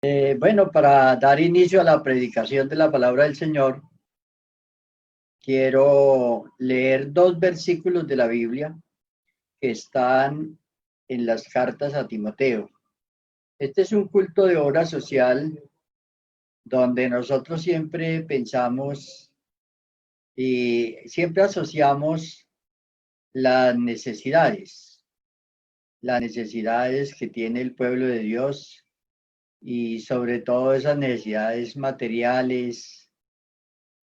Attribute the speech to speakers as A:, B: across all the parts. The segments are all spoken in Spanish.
A: Bueno, para dar inicio a la predicación de la palabra del Señor, quiero leer dos versículos de la Biblia que están en las cartas a Timoteo. Este es un culto de obra social donde nosotros siempre pensamos y siempre asociamos las necesidades que tiene el pueblo de Dios y sobre todo esas necesidades materiales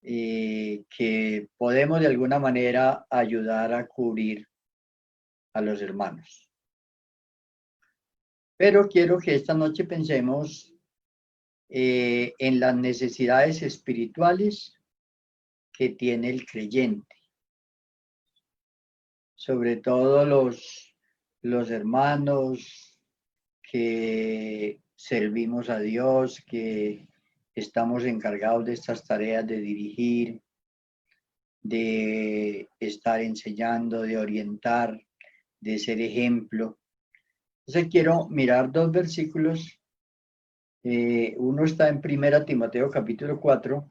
A: que podemos de alguna manera ayudar a cubrir a los hermanos. Pero quiero que esta noche pensemos en las necesidades espirituales que tiene el creyente, sobre todo los hermanos que servimos a Dios, que estamos encargados de estas tareas de dirigir, de estar enseñando, de orientar, de ser ejemplo. Entonces quiero mirar dos versículos. Uno está en 1 Timoteo capítulo 4,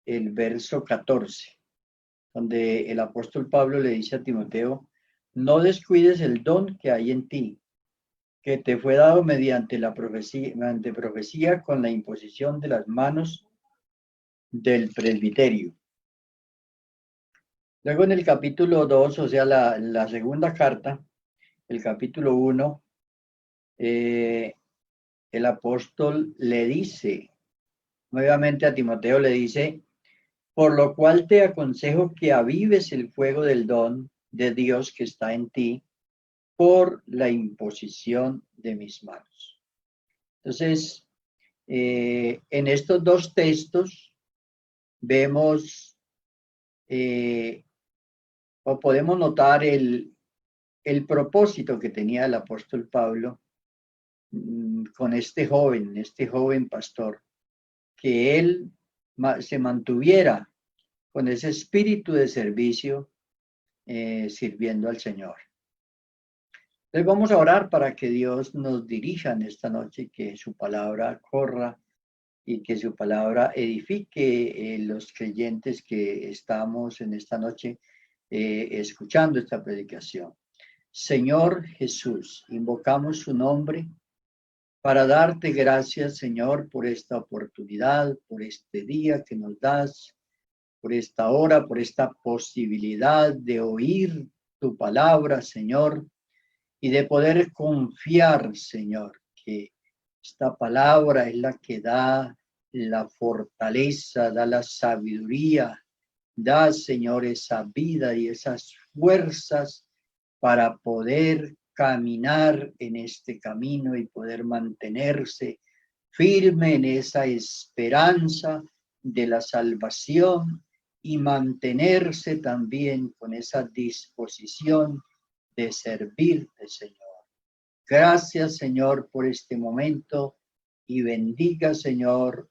A: el verso 14, donde el apóstol Pablo le dice a Timoteo: no descuides el don que hay en ti, que te fue dado mediante profecía con la imposición de las manos del presbiterio. Luego en el capítulo 2, o sea, la segunda carta, el capítulo 1, el apóstol le dice, nuevamente a Timoteo le dice: por lo cual te aconsejo que avives el fuego del don de Dios que está en ti por la imposición de mis manos. Entonces, en estos dos textos vemos o podemos notar el propósito que tenía el apóstol Pablo con este joven pastor, que él se mantuviera con ese espíritu de servicio sirviendo al Señor. Entonces vamos a orar para que Dios nos dirija en esta noche, que su palabra corra y que su palabra edifique los creyentes que estamos en esta noche escuchando esta predicación. Señor Jesús, invocamos su nombre para darte gracias, Señor, por esta oportunidad, por este día que nos das, por esta hora, por esta posibilidad de oír tu palabra, Señor, y de poder confiar, Señor, que esta palabra es la que da la fortaleza, da la sabiduría, da, Señor, esa vida y esas fuerzas para poder caminar en este camino y poder mantenerse firme en esa esperanza de la salvación y mantenerse también con esa disposición de servirte, Señor. Gracias, Señor, por este momento y bendiga, Señor,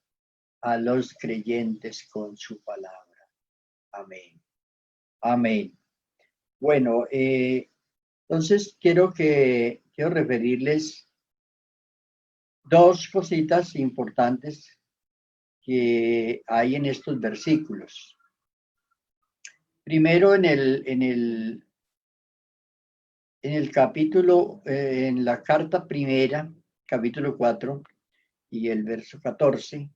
A: a los creyentes con su palabra. Amén. Amén. Bueno, entonces quiero referirles dos cositas importantes que hay en estos versículos. Primero, en el capítulo, en la carta primera, capítulo 4 y el verso 14,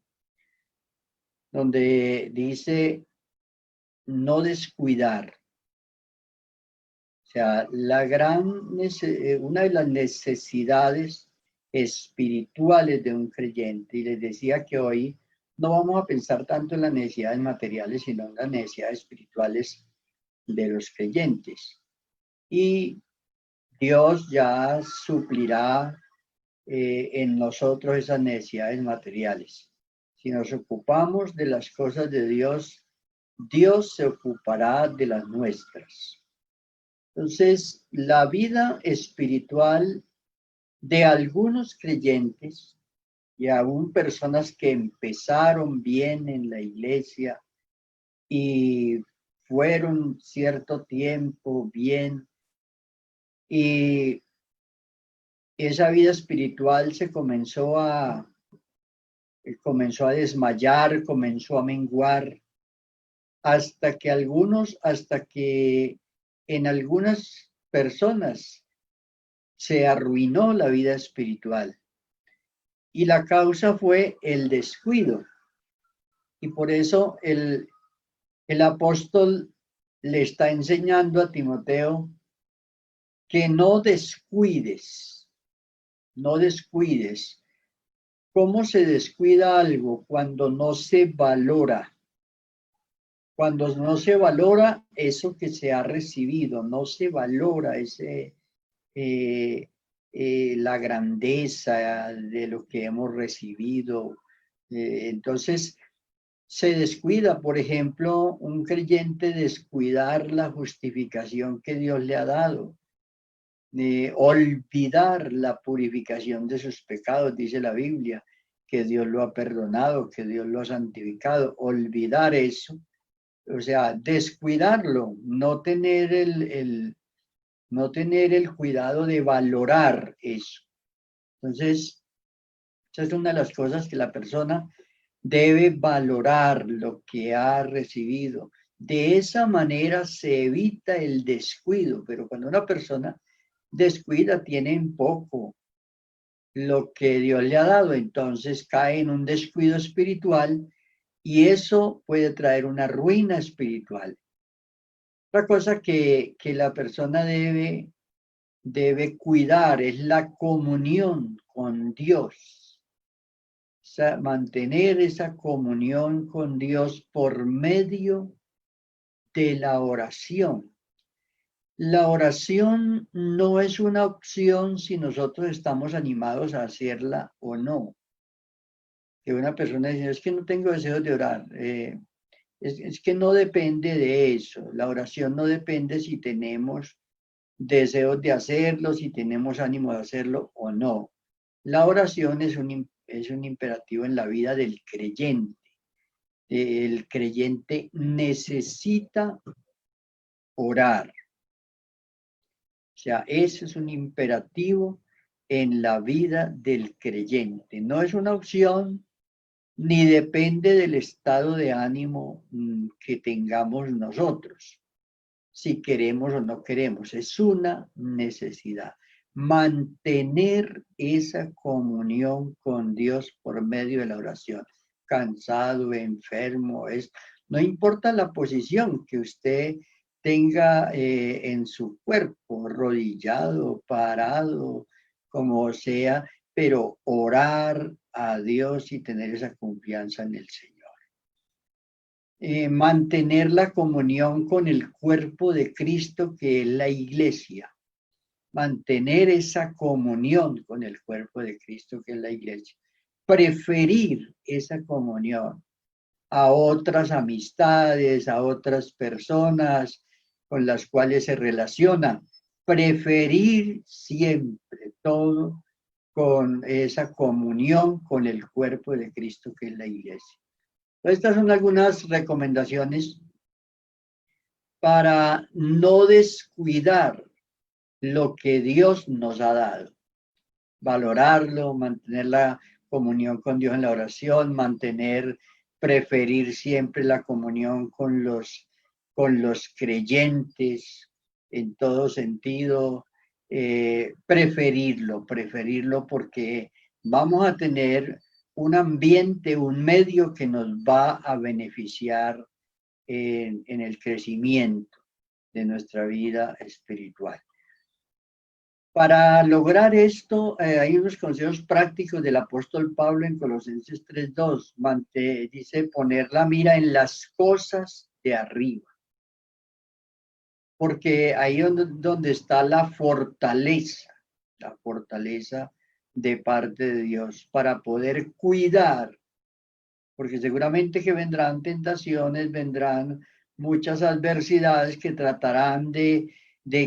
A: donde dice no descuidar. O sea, una de las necesidades espirituales de un creyente, y les decía que hoy no vamos a pensar tanto en las necesidades materiales, sino en las necesidades espirituales de los creyentes. Y Dios ya suplirá en nosotros esas necesidades materiales. Si nos ocupamos de las cosas de Dios, Dios se ocupará de las nuestras. Entonces, la vida espiritual de algunos creyentes y aún personas que empezaron bien en la iglesia y fueron cierto tiempo bien, y esa vida espiritual se comenzó a comenzó a desmayar, comenzó a menguar, hasta que en algunas personas se arruinó la vida espiritual. Y la causa fue el descuido. Y por eso el apóstol le está enseñando a Timoteo que no descuides. ¿Cómo se descuida algo? Cuando no se valora. Cuando no se valora eso que se ha recibido, no se valora la grandeza de lo que hemos recibido. Entonces, se descuida, por ejemplo, un creyente descuidar la justificación que Dios le ha dado, olvidar la purificación de sus pecados, dice la Biblia, que Dios lo ha perdonado, que Dios lo ha santificado, olvidar eso, o sea, descuidarlo, no tener el cuidado de valorar eso. Entonces, esa es una de las cosas que la persona debe valorar lo que ha recibido. De esa manera se evita el descuido, pero cuando una persona descuida, tiene en poco lo que Dios le ha dado, entonces cae en un descuido espiritual y eso puede traer una ruina espiritual. Otra cosa que la persona debe cuidar es la comunión con Dios. O sea, mantener esa comunión con Dios por medio de la oración. La oración no es una opción si nosotros estamos animados a hacerla o no. Que una persona dice, es que no tengo deseos de orar. Es que no depende de eso. La oración no depende si tenemos deseos de hacerlo, si tenemos ánimo de hacerlo o no. La oración es un imperativo en la vida del creyente. El creyente necesita orar. O sea, ese es un imperativo en la vida del creyente. No es una opción ni depende del estado de ánimo que tengamos nosotros, si queremos o no queremos. Es una necesidad. Mantener esa comunión con Dios por medio de la oración. Cansado, enfermo, no importa la posición que usted tenga en su cuerpo, arrodillado, parado, como sea, pero orar a Dios y tener esa confianza en el Señor. Mantener la comunión con el cuerpo de Cristo, que es la iglesia. Mantener esa comunión con el cuerpo de Cristo, que es la iglesia. Preferir esa comunión a otras amistades, a otras personas con las cuales se relaciona. Preferir siempre todo con esa comunión con el cuerpo de Cristo, que es la iglesia. Estas son algunas recomendaciones para no descuidar lo que Dios nos ha dado. Valorarlo, mantener la comunión con Dios en la oración, preferir siempre la comunión con los creyentes en todo sentido, preferirlo porque vamos a tener un ambiente, un medio que nos va a beneficiar en el crecimiento de nuestra vida espiritual. Para lograr esto, hay unos consejos prácticos del apóstol Pablo en Colosenses 3:2. Dice poner la mira en las cosas de arriba. Porque ahí donde está la fortaleza de parte de Dios para poder cuidar, porque seguramente que vendrán tentaciones, vendrán muchas adversidades que tratarán de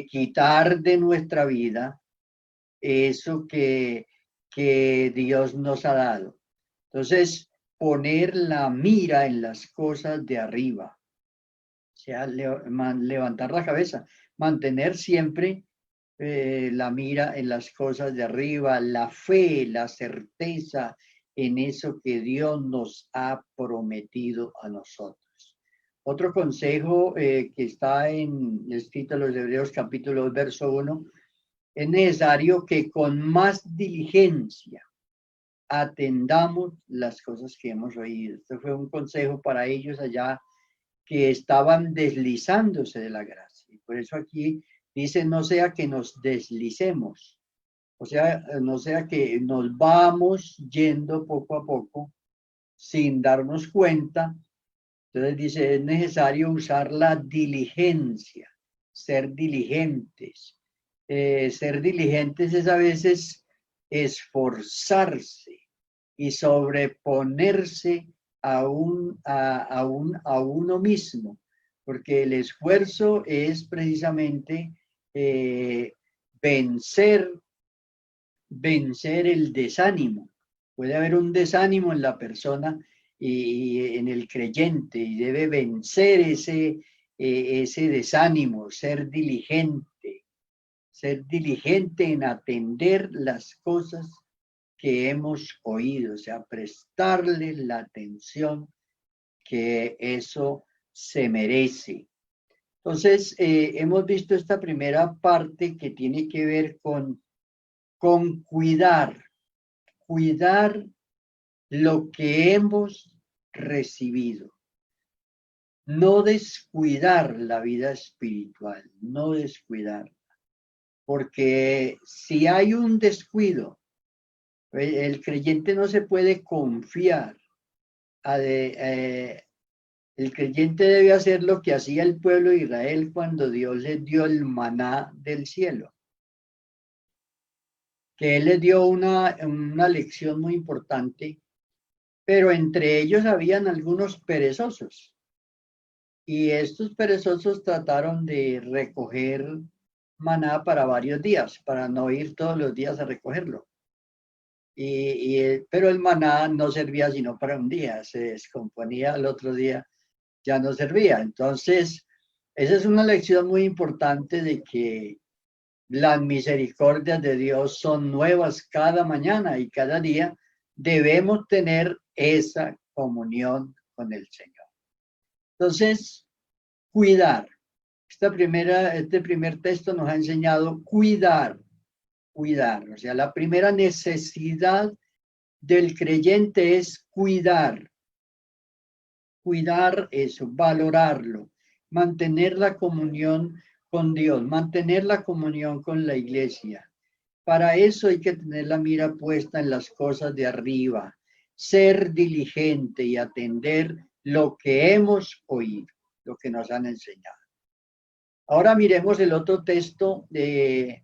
A: quitar de nuestra vida eso que Dios nos ha dado. Entonces, poner la mira en las cosas de arriba, o sea, levantar la cabeza, mantener siempre la mira en las cosas de arriba, la fe, la certeza en eso que Dios nos ha prometido a nosotros. Otro consejo que está escrito en los Hebreos capítulo 2, verso 1, es necesario que con más diligencia atendamos las cosas que hemos oído. Este fue un consejo para ellos allá que estaban deslizándose de la gracia. Y por eso aquí dice, no sea que nos deslicemos, o sea, no sea que nos vamos yendo poco a poco sin darnos cuenta. Entonces dice, es necesario usar la diligencia, ser diligentes. Ser diligentes es a veces esforzarse y sobreponerse a uno mismo, porque el esfuerzo es precisamente vencer el desánimo. Puede haber un desánimo en la persona y en el creyente y debe vencer ese desánimo, ser diligente en atender las cosas que hemos oído, o sea, prestarle la atención que eso se merece. Entonces, hemos visto esta primera parte que tiene que ver con cuidar lo que hemos recibido. No descuidar la vida espiritual, no descuidar. Porque si hay un descuido, el creyente no se puede confiar. El creyente debe hacer lo que hacía el pueblo de Israel cuando Dios les dio el maná del cielo. Que Él les dio una lección muy importante, pero entre ellos habían algunos perezosos. Y estos perezosos trataron de recoger maná para varios días, para no ir todos los días a recogerlo. Pero el maná no servía sino para un día, se descomponía al otro día, ya no servía. Entonces, esa es una lección muy importante de que las misericordias de Dios son nuevas cada mañana y cada día debemos tener esa comunión con el Señor. Entonces, cuidar. Este primer texto nos ha enseñado cuidar. O sea, la primera necesidad del creyente es cuidar eso, valorarlo, mantener la comunión con Dios, mantener la comunión con la iglesia. Para eso hay que tener la mira puesta en las cosas de arriba, ser diligente y atender lo que hemos oído, lo que nos han enseñado. Ahora miremos el otro texto de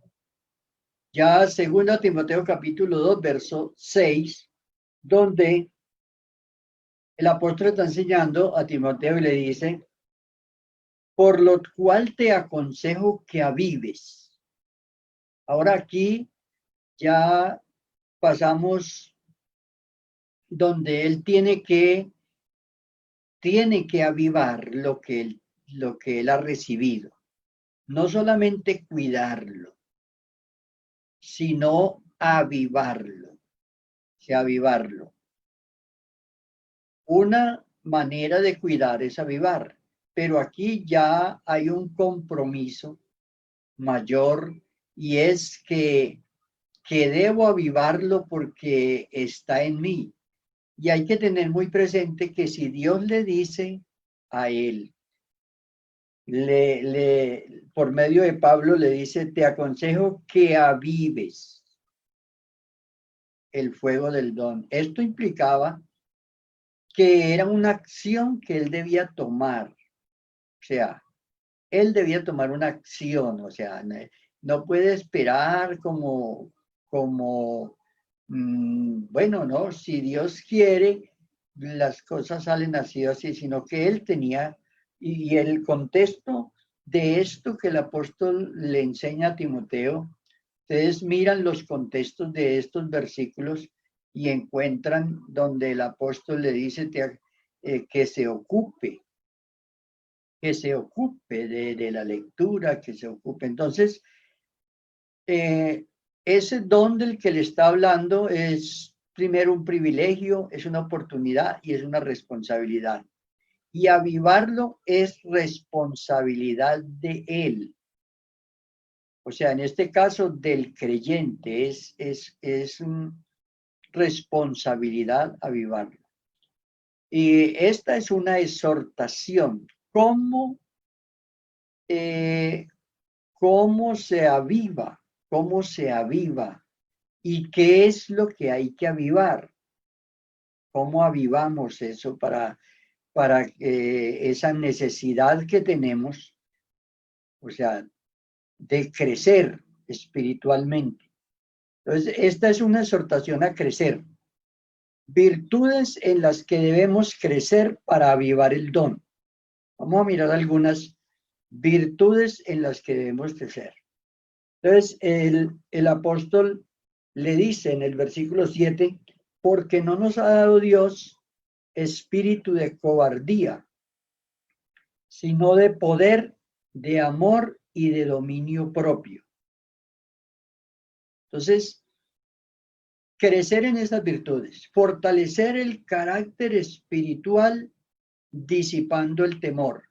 A: ya 2 Timoteo capítulo 2, verso 6, donde el apóstol está enseñando a Timoteo y le dice, por lo cual te aconsejo que avives. Ahora aquí ya pasamos donde él tiene que avivar lo que él ha recibido. No solamente cuidarlo, sino avivarlo. Avivarlo. Una manera de cuidar es avivar, pero aquí ya hay un compromiso mayor y es que debo avivarlo porque está en mí. Y hay que tener muy presente que si Dios le dice a él, por medio de Pablo le dice, te aconsejo que avives el fuego del don. Esto implicaba que era una acción que él debía tomar. O sea, él debía tomar una acción, o sea, no puede esperar bueno, no, si Dios quiere, las cosas salen así o así, sino que él tenía, y el contexto de esto que el apóstol le enseña a Timoteo, ustedes miran los contextos de estos versículos y encuentran donde el apóstol le dice que se ocupe de la lectura, que se ocupe. Entonces, ese don del que le está hablando es primero un privilegio, es una oportunidad y es una responsabilidad. Y avivarlo es responsabilidad de él. O sea, en este caso del creyente, es responsabilidad avivarlo. Y esta es una exhortación. ¿Cómo se aviva? ¿Cómo se aviva? ¿Y qué es lo que hay que avivar? ¿Cómo avivamos eso para esa necesidad que tenemos? O sea, de crecer espiritualmente. Entonces, esta es una exhortación a crecer. Virtudes en las que debemos crecer para avivar el don. Vamos a mirar algunas virtudes en las que debemos crecer. Entonces, el apóstol le dice en el versículo 7, porque no nos ha dado Dios espíritu de cobardía, sino de poder, de amor y de dominio propio. Entonces, crecer en esas virtudes, fortalecer el carácter espiritual disipando el temor.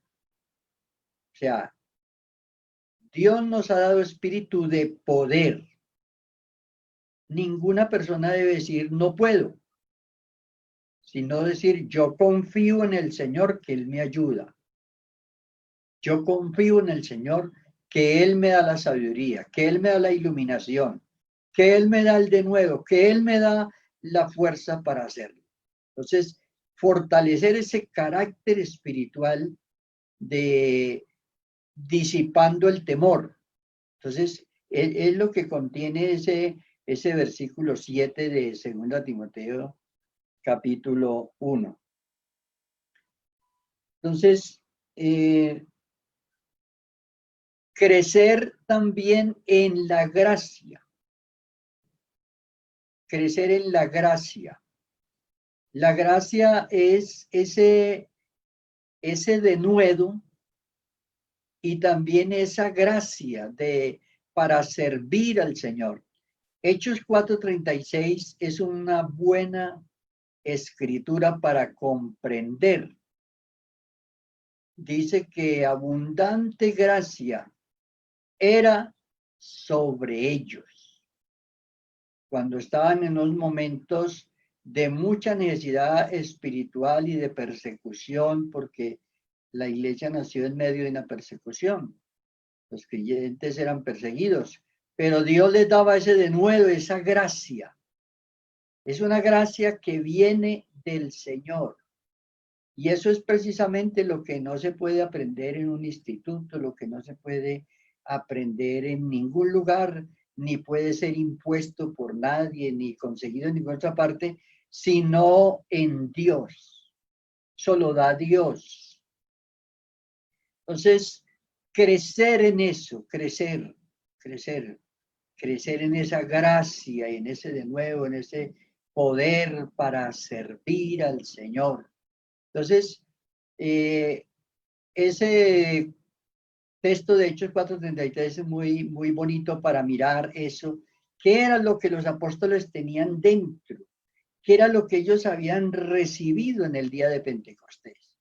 A: O sea, Dios nos ha dado espíritu de poder. Ninguna persona debe decir no puedo, sino decir yo confío en el Señor que Él me ayuda. Yo confío en el Señor que Él me da la sabiduría, que Él me da la iluminación, que Él me da el denuedo, que Él me da la fuerza para hacerlo. Entonces, fortalecer ese carácter espiritual de disipando el temor. Entonces, es lo que contiene ese versículo 7 de 2 Timoteo, capítulo 1. Entonces, crecer también en la gracia. Crecer en la gracia. La gracia es ese denuedo y también esa gracia para servir al Señor. Hechos 4:36 es una buena escritura para comprender. Dice que abundante gracia era sobre ellos. Cuando estaban en unos momentos de mucha necesidad espiritual y de persecución, porque la iglesia nació en medio de una persecución. Los creyentes eran perseguidos, pero Dios les daba ese denuedo, esa gracia. Es una gracia que viene del Señor. Y eso es precisamente lo que no se puede aprender en un instituto, lo que no se puede aprender en ningún lugar, ni puede ser impuesto por nadie, ni conseguido en ninguna otra parte, sino en Dios. Solo da Dios. Entonces, crecer en eso, crecer en esa gracia y en ese denuedo, en ese poder para servir al Señor. Entonces, ese texto de Hechos 4:33 es muy, muy bonito para mirar eso. ¿Qué era lo que los apóstoles tenían dentro? ¿Qué era lo que ellos habían recibido en el día de Pentecostés?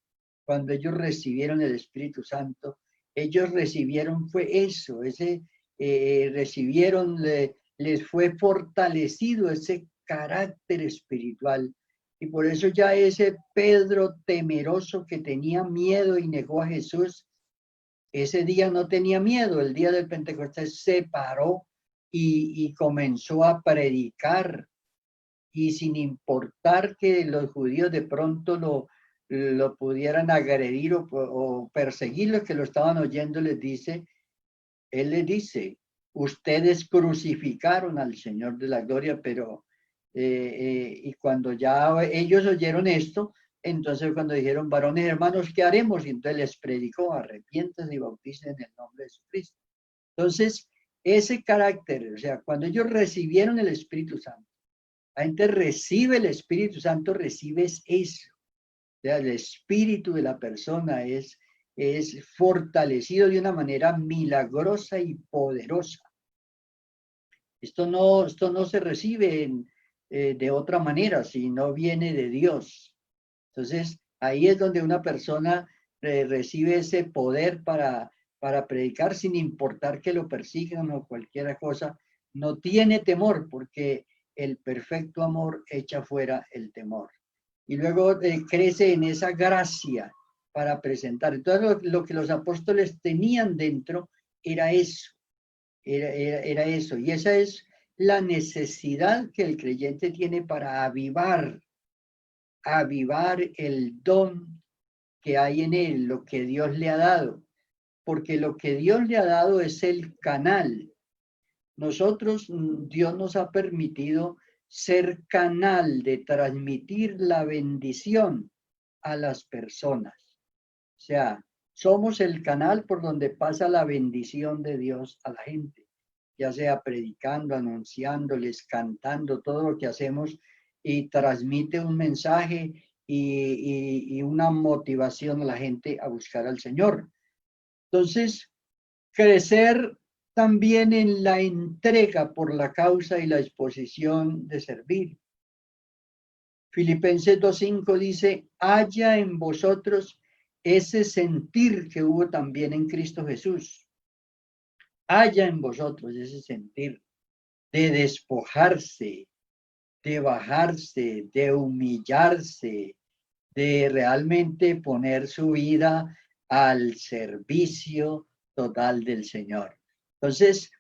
A: Cuando ellos recibieron el Espíritu Santo, ellos recibieron fue eso, recibieron, les fue fortalecido ese carácter espiritual. Y por eso ya ese Pedro temeroso que tenía miedo y negó a Jesús, ese día no tenía miedo, el día del Pentecostés se paró y comenzó a predicar. Y sin importar que los judíos de pronto lo pudieran agredir o perseguir, los que lo estaban oyendo, él les dice, ustedes crucificaron al Señor de la gloria, pero y cuando ya ellos oyeron esto, entonces cuando dijeron, varones hermanos, ¿qué haremos? Y entonces les predicó, arrepiéntanse y bauticen en el nombre de Jesucristo. Entonces, ese carácter, o sea, cuando ellos recibieron el Espíritu Santo, la gente recibe el Espíritu Santo, recibes eso. O sea, el espíritu de la persona es fortalecido de una manera milagrosa y poderosa. Esto no se recibe de otra manera, si no viene de Dios. Entonces, ahí es donde una persona recibe ese poder para predicar sin importar que lo persigan o cualquier cosa. No tiene temor porque el perfecto amor echa fuera el temor. Y luego crece en esa gracia para presentar. Entonces, lo que los apóstoles tenían dentro era eso, era eso. Y esa es la necesidad que el creyente tiene para avivar el don que hay en él, lo que Dios le ha dado, porque lo que Dios le ha dado es el canal. Nosotros, Dios nos ha permitido ser canal de transmitir la bendición a las personas. O sea, somos el canal por donde pasa la bendición de Dios a la gente, ya sea predicando, anunciándoles, cantando, todo lo que hacemos y transmite un mensaje y una motivación a la gente a buscar al Señor. Entonces, crecer también en la entrega por la causa y la disposición de servir. Filipenses 2:5 dice, haya en vosotros ese sentir que hubo también en Cristo Jesús. Haya en vosotros ese sentir de despojarse, de bajarse, de humillarse, de realmente poner su vida al servicio total del Señor. Entonces,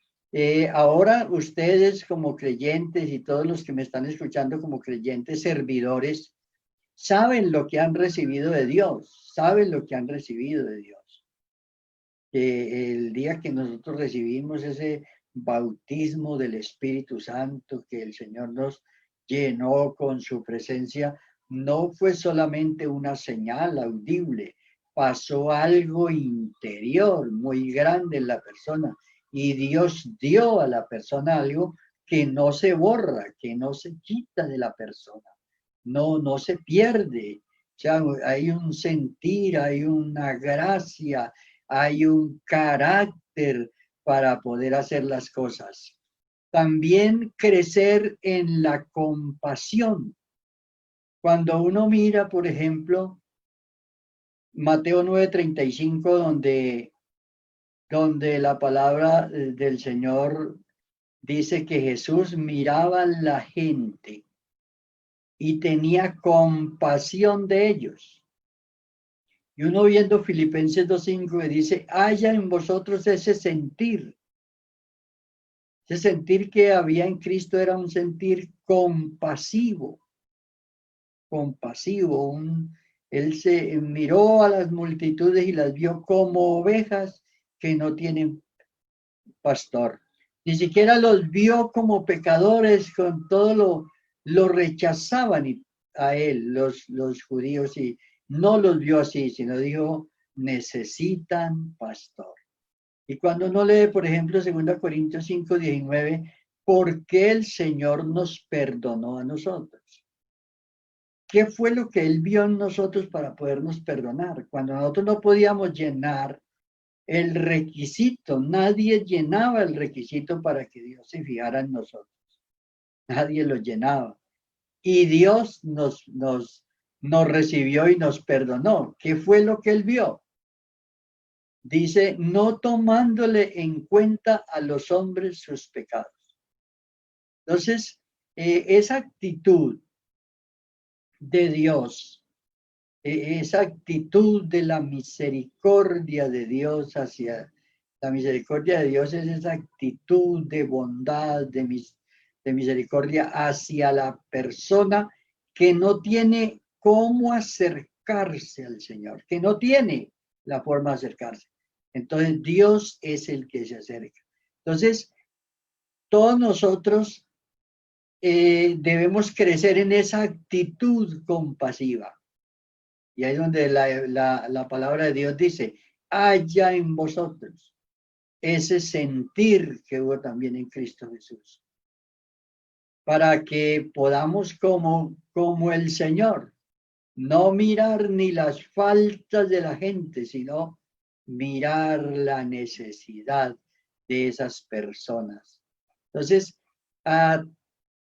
A: ahora ustedes como creyentes y todos los que me están escuchando como creyentes servidores, saben lo que han recibido de Dios, saben lo que han recibido de Dios. El día que nosotros recibimos ese bautismo del Espíritu Santo, que el Señor nos llenó con su presencia, no fue solamente una señal audible, pasó algo interior muy grande en la persona y Dios dio a la persona algo que no se borra, que no se quita de la persona, no se pierde. O sea, hay un sentir, hay una gracia, hay un carácter para poder hacer las cosas. También crecer en la compasión. Cuando uno mira, por ejemplo, Mateo 9:35, donde la palabra del Señor dice que Jesús miraba a la gente y tenía compasión de ellos. Y uno viendo Filipenses 2:5 dice, haya en vosotros ese sentir. Ese sentir que había en Cristo era un sentir compasivo, compasivo. Él se miró a las multitudes y las vio como ovejas que no tienen pastor. Ni siquiera los vio como pecadores, con todo lo rechazaban a él, los judíos, y no los vio así, sino dijo, necesitan pastor. Y cuando uno lee, por ejemplo, 2 Corintios 5:19, ¿por qué el Señor nos perdonó a nosotros? ¿Qué fue lo que Él vio en nosotros para podernos perdonar? Cuando nosotros no podíamos llenar el requisito, nadie llenaba el requisito para que Dios se fijara en nosotros. Nadie lo llenaba. Y Dios nos recibió y nos perdonó. ¿Qué fue lo que Él vio? Dice, no tomándole en cuenta a los hombres sus pecados. Entonces, esa actitud de Dios, esa actitud de la misericordia de Dios hacia la misericordia de Dios es esa actitud de bondad, de misericordia hacia la persona que no tiene cómo acercarse al Señor, que no tiene la forma de acercarse. Entonces Dios es el que se acerca. Entonces, todos nosotros debemos crecer en esa actitud compasiva. Y ahí es donde la palabra de Dios dice, haya en vosotros ese sentir que hubo también en Cristo Jesús. Para que podamos como el Señor, no mirar ni las faltas de la gente, sino mirar la necesidad de esas personas. Entonces,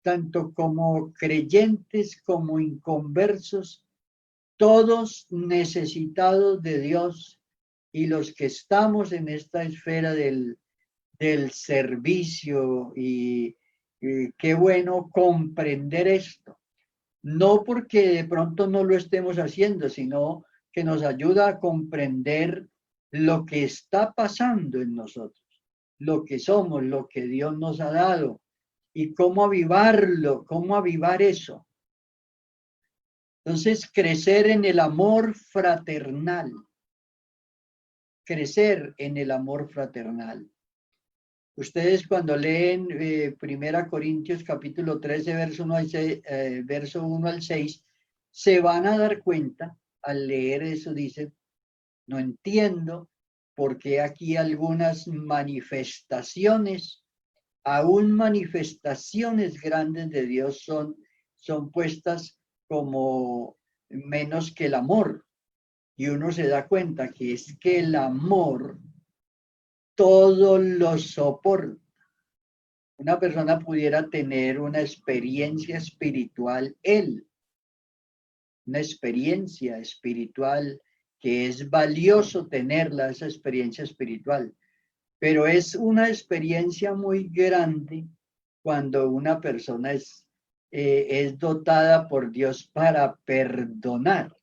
A: tanto como creyentes como inconversos, todos necesitados de Dios, y los que estamos en esta esfera del servicio, y qué bueno comprender esto. No porque de pronto no lo estemos haciendo, sino que nos ayuda a comprender lo que está pasando en nosotros, lo que somos, lo que Dios nos ha dado y cómo avivarlo, cómo avivar eso. Entonces, crecer en el amor fraternal, crecer en el amor fraternal. Ustedes cuando leen 1 Corintios capítulo 13, verso 1 al 6, se van a dar cuenta, al leer eso, dicen, no entiendo por qué aquí algunas manifestaciones, aún manifestaciones grandes de Dios son puestas como menos que el amor. Y uno se da cuenta que es que el amor todo lo soporta. Una persona pudiera tener una experiencia espiritual, una experiencia espiritual que es valioso tenerla, esa experiencia espiritual, pero es una experiencia muy grande cuando una persona es dotada por Dios para perdonar,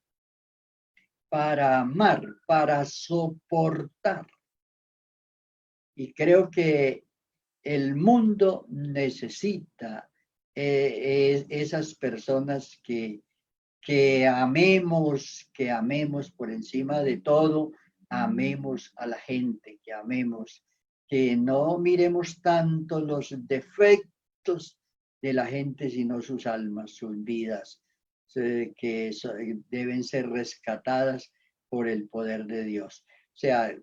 A: para amar, para soportar. Y creo que el mundo necesita esas personas que amemos por encima de todo, amemos a la gente, que amemos, que no miremos tanto los defectos de la gente, sino sus almas, sus vidas, que deben ser rescatadas por el poder de Dios. O sea,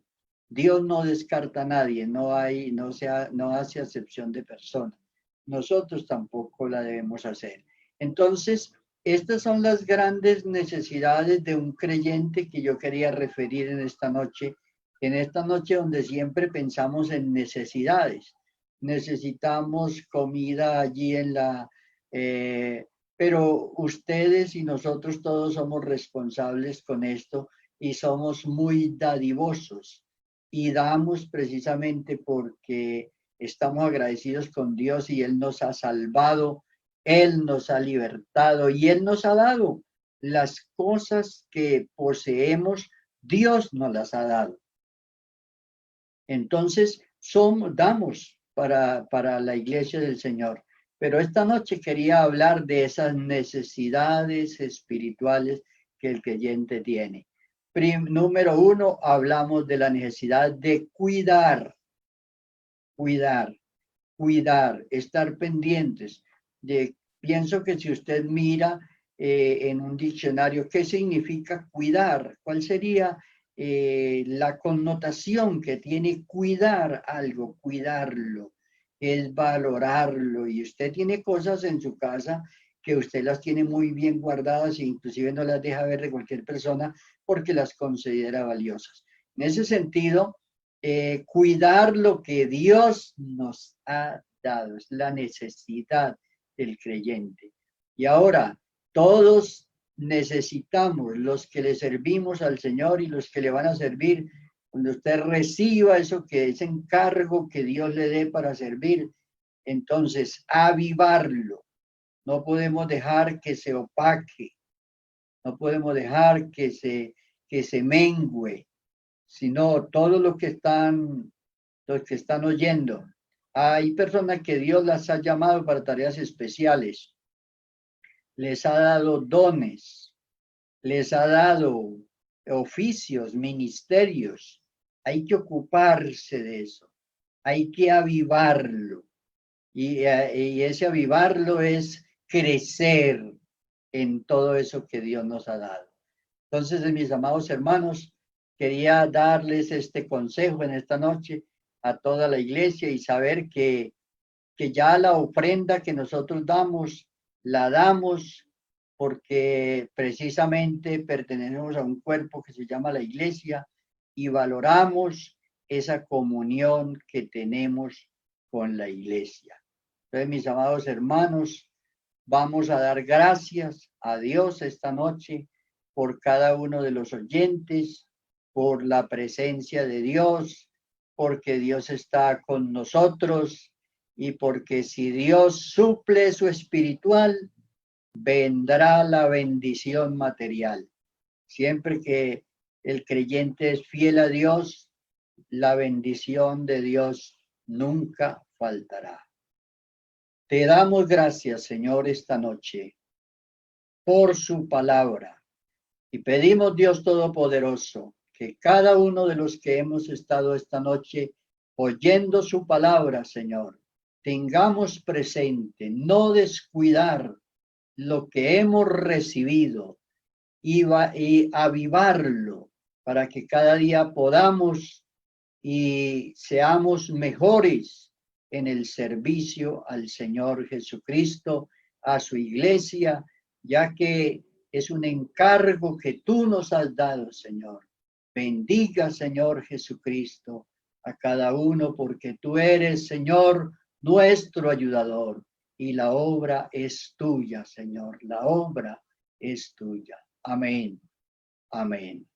A: Dios no descarta a nadie, no hace acepción de persona. Nosotros tampoco la debemos hacer. Entonces, estas son las grandes necesidades de un creyente que yo quería referir en esta noche donde siempre pensamos en necesidades. Necesitamos comida allí pero ustedes y nosotros todos somos responsables con esto y somos muy dadivosos y damos precisamente porque estamos agradecidos con Dios y Él nos ha salvado, Él nos ha libertado y Él nos ha dado las cosas que poseemos, Dios nos las ha dado. Entonces, damos para la iglesia del Señor. Pero esta noche quería hablar de esas necesidades espirituales que el creyente tiene. Número 1, hablamos de la necesidad de cuidar, estar pendientes. Pienso que si usted mira en un diccionario, ¿qué significa cuidar? ¿Cuál sería la connotación que tiene cuidar algo, cuidarlo? Es valorarlo. Y usted tiene cosas en su casa que usted las tiene muy bien guardadas e inclusive no las deja ver de cualquier persona porque las considera valiosas. En ese sentido, cuidar lo que Dios nos ha dado, es la necesidad del creyente. Y ahora, todos necesitamos, los que le servimos al Señor y los que le van a servir, cuando usted reciba eso que es encargo que Dios le dé para servir, entonces avivarlo. No podemos dejar que se opaque, no podemos dejar que se mengüe, sino todos los que están oyendo. Hay personas que Dios las ha llamado para tareas especiales, les ha dado dones, les ha dado oficios, ministerios. Hay que ocuparse de eso, hay que avivarlo. Y ese avivarlo es crecer en todo eso que Dios nos ha dado. Entonces, mis amados hermanos, quería darles este consejo en esta noche a toda la iglesia y saber que ya la ofrenda que nosotros damos, la damos porque precisamente pertenecemos a un cuerpo que se llama la iglesia y valoramos esa comunión que tenemos con la iglesia. Entonces, mis amados hermanos, Vamos a dar gracias a Dios esta noche por cada uno de los oyentes, por la presencia de Dios, porque Dios está con nosotros y porque si Dios suple su espiritual, vendrá la bendición material. Siempre que el creyente es fiel a Dios, la bendición de Dios nunca faltará. Te damos gracias, Señor, esta noche por su palabra y pedimos, Dios Todopoderoso, que cada uno de los que hemos estado esta noche oyendo su palabra, Señor, tengamos presente no descuidar lo que hemos recibido y avivarlo para que cada día podamos y seamos mejores en el servicio al Señor Jesucristo, a su iglesia, ya que es un encargo que tú nos has dado, Señor. Bendiga, Señor Jesucristo, a cada uno, porque tú eres, Señor, nuestro ayudador. Y la obra es tuya, Señor. La obra es tuya. Amén. Amén.